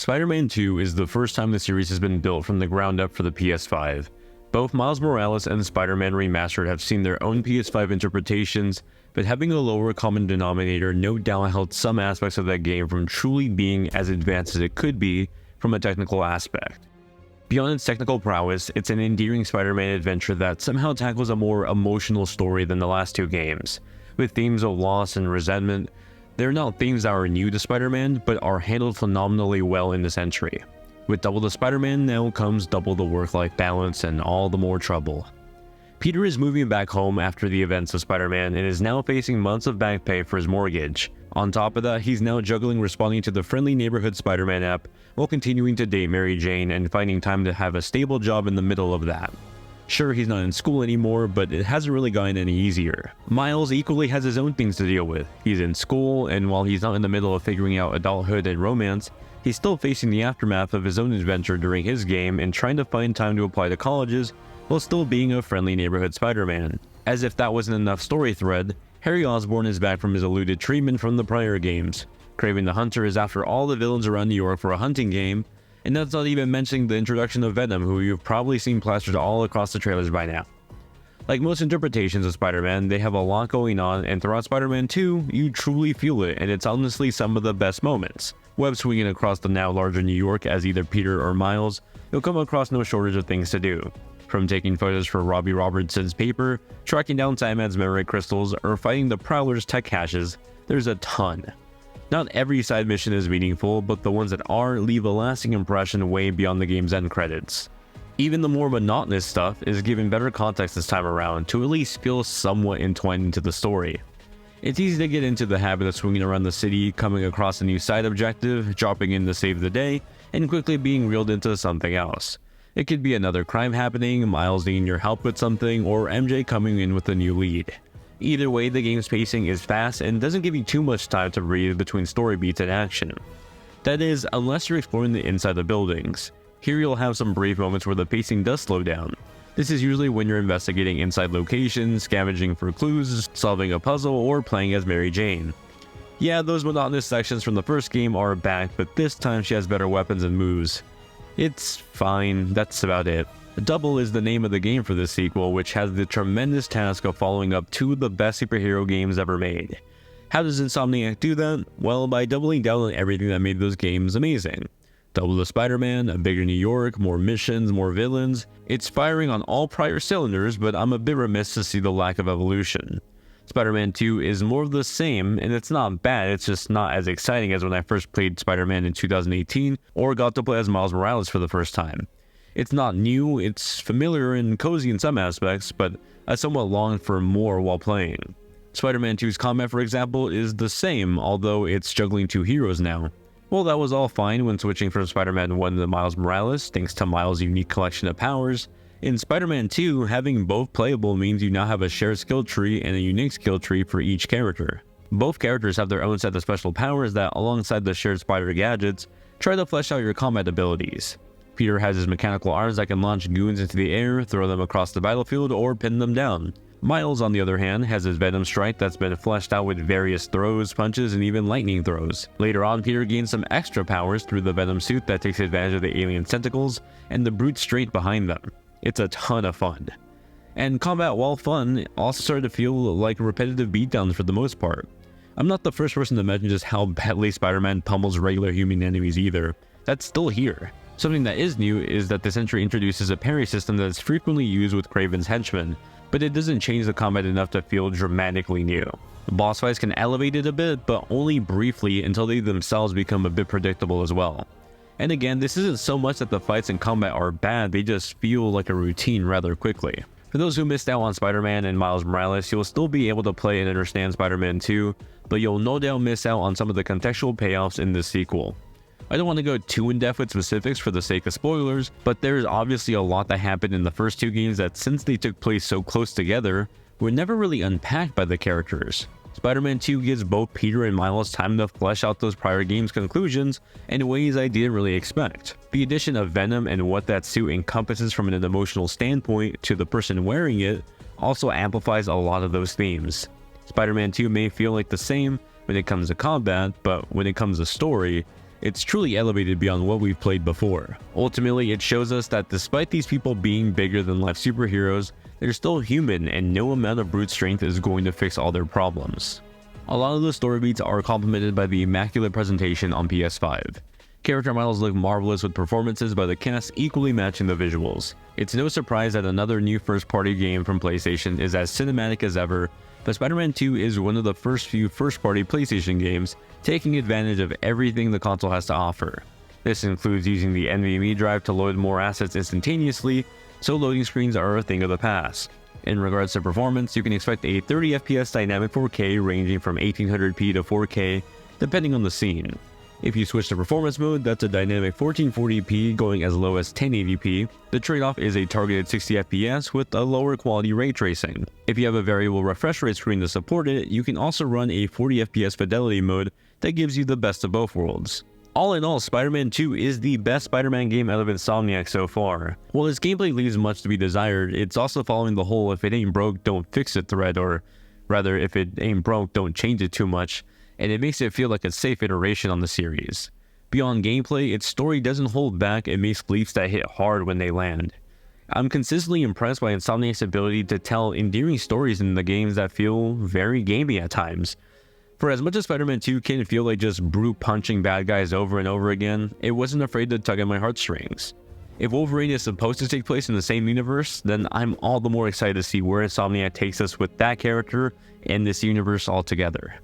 Spider-Man 2 is the first time the series has been built from the ground up for the PS5. Both Miles Morales and Spider-Man Remastered have seen their own PS5 interpretations, but having a lower common denominator no doubt held some aspects of that game from truly being as advanced as it could be from a technical aspect. Beyond its technical prowess, it's an endearing Spider-Man adventure that somehow tackles a more emotional story than the last two games, with themes of loss and resentment. They're not themes that are new to Spider-Man, but are handled phenomenally well in this entry. With double the Spider-Man now comes double the work-life balance and all the more trouble. Peter is moving back home after the events of Spider-Man and is now facing months of back pay for his mortgage. On top of that, he's now juggling responding to the friendly neighborhood Spider-Man app while continuing to date Mary Jane and finding time to have a stable job in the middle of that. Sure, he's not in school anymore, but it hasn't really gotten any easier. Miles equally has his own things to deal with. He's in school, and while he's not in the middle of figuring out adulthood and romance, he's still facing the aftermath of his own adventure during his game and trying to find time to apply to colleges while still being a friendly neighborhood Spider-Man. As if that wasn't enough story thread, Harry Osborn is back from his eluded treatment from the prior games. Kraven the Hunter is after all the villains around New York for a hunting game, and that's not even mentioning the introduction of Venom, who you've probably seen plastered all across the trailers by now. Like most interpretations of Spider-Man, they have a lot going on, and throughout Spider-Man 2, you truly feel it, and it's honestly some of the best moments. Web swinging across the now larger New York as either Peter or Miles, you'll come across no shortage of things to do. From taking photos for Robbie Robertson's paper, tracking down Sandman's memory crystals, or fighting the Prowler's tech caches, there's a ton. Not every side mission is meaningful, but the ones that are leave a lasting impression way beyond the game's end credits. Even the more monotonous stuff is given better context this time around to at least feel somewhat entwined into the story. It's easy to get into the habit of swinging around the city, coming across a new side objective, dropping in to save the day, and quickly being reeled into something else. It could be another crime happening, Miles needing your help with something, or MJ coming in with a new lead. Either way, the game's pacing is fast and doesn't give you too much time to breathe between story beats and action. That is, unless you're exploring the inside of buildings. Here you'll have some brief moments where the pacing does slow down. This is usually when you're investigating inside locations, scavenging for clues, solving a puzzle, or playing as Mary Jane. Yeah, those monotonous sections from the first game are back, but this time she has better weapons and moves. It's fine, that's about it. Double is the name of the game for this sequel, which has the tremendous task of following up two of the best superhero games ever made. How does Insomniac do that? Well, by doubling down on everything that made those games amazing. Double the Spider-Man, a bigger New York, more missions, more villains. It's firing on all prior cylinders, but I'm a bit remiss to see the lack of evolution. Spider-Man 2 is more of the same, and it's not bad, it's just not as exciting as when I first played Spider-Man in 2018, or got to play as Miles Morales for the first time. It's not new, it's familiar and cozy in some aspects, but I somewhat long for more while playing. Spider-Man 2's combat, for example, is the same, although it's juggling two heroes now. Well, that was all fine when switching from Spider-Man 1 to Miles Morales, thanks to Miles' unique collection of powers. In Spider-Man 2, having both playable means you now have a shared skill tree and a unique skill tree for each character. Both characters have their own set of special powers that, alongside the shared spider gadgets, try to flesh out your combat abilities. Peter has his mechanical arms that can launch goons into the air, throw them across the battlefield, or pin them down. Miles, on the other hand, has his Venom strike that's been fleshed out with various throws, punches, and even lightning throws. Later on, Peter gains some extra powers through the Venom suit that takes advantage of the alien tentacles and the brute strength behind them. It's a ton of fun. And combat, while fun, also started to feel like repetitive beatdowns for the most part. I'm not the first person to mention just how badly Spider-Man pummels regular human enemies either. That's still here. Something that is new is that this entry introduces a parry system that is frequently used with Kraven's henchmen, but it doesn't change the combat enough to feel dramatically new. The boss fights can elevate it a bit, but only briefly until they themselves become a bit predictable as well. And again, this isn't so much that the fights and combat are bad, they just feel like a routine rather quickly. For those who missed out on Spider-Man and Miles Morales, you'll still be able to play and understand Spider-Man 2, but you'll no doubt miss out on some of the contextual payoffs in this sequel. I don't want to go too in-depth with specifics for the sake of spoilers, but there's obviously a lot that happened in the first two games that, since they took place so close together, were never really unpacked by the characters. Spider-Man 2 gives both Peter and Miles time to flesh out those prior games' conclusions in ways I didn't really expect. The addition of Venom and what that suit encompasses from an emotional standpoint to the person wearing it also amplifies a lot of those themes. Spider-Man 2 may feel like the same when it comes to combat, but when it comes to story, It's truly elevated beyond what we've played before. Ultimately, it shows us that despite these people being bigger than life superheroes, they're still human and no amount of brute strength is going to fix all their problems. A lot of the story beats are complemented by the immaculate presentation on PS5. Character models look marvelous with performances by the cast equally matching the visuals. It's no surprise that another new first-party game from PlayStation is as cinematic as ever, but Spider-Man 2 is one of the first few first-party PlayStation games taking advantage of everything the console has to offer. This includes using the NVMe drive to load more assets instantaneously, so loading screens are a thing of the past. In regards to performance, you can expect a 30 FPS dynamic 4K ranging from 1800p to 4K, depending on the scene. If you switch to performance mode, that's a dynamic 1440p going as low as 1080p. The trade-off is a targeted 60 FPS with a lower quality ray tracing. If you have a variable refresh rate screen to support it, you can also run a 40 FPS fidelity mode that gives you the best of both worlds. All in all, Spider-Man 2 is the best Spider-Man game out of Insomniac so far. While its gameplay leaves much to be desired, it's also following the whole "if it ain't broke, don't fix it" thread, or rather, if it ain't broke, don't change it too much, and it makes it feel like a safe iteration on the series. Beyond gameplay, its story doesn't hold back and makes leaps that hit hard when they land. I'm consistently impressed by Insomniac's ability to tell endearing stories in the games that feel very gamey at times. For as much as Spider-Man 2 can feel like just brute punching bad guys over and over again, it wasn't afraid to tug at my heartstrings. If Wolverine is supposed to take place in the same universe, then I'm all the more excited to see where Insomniac takes us with that character and this universe altogether.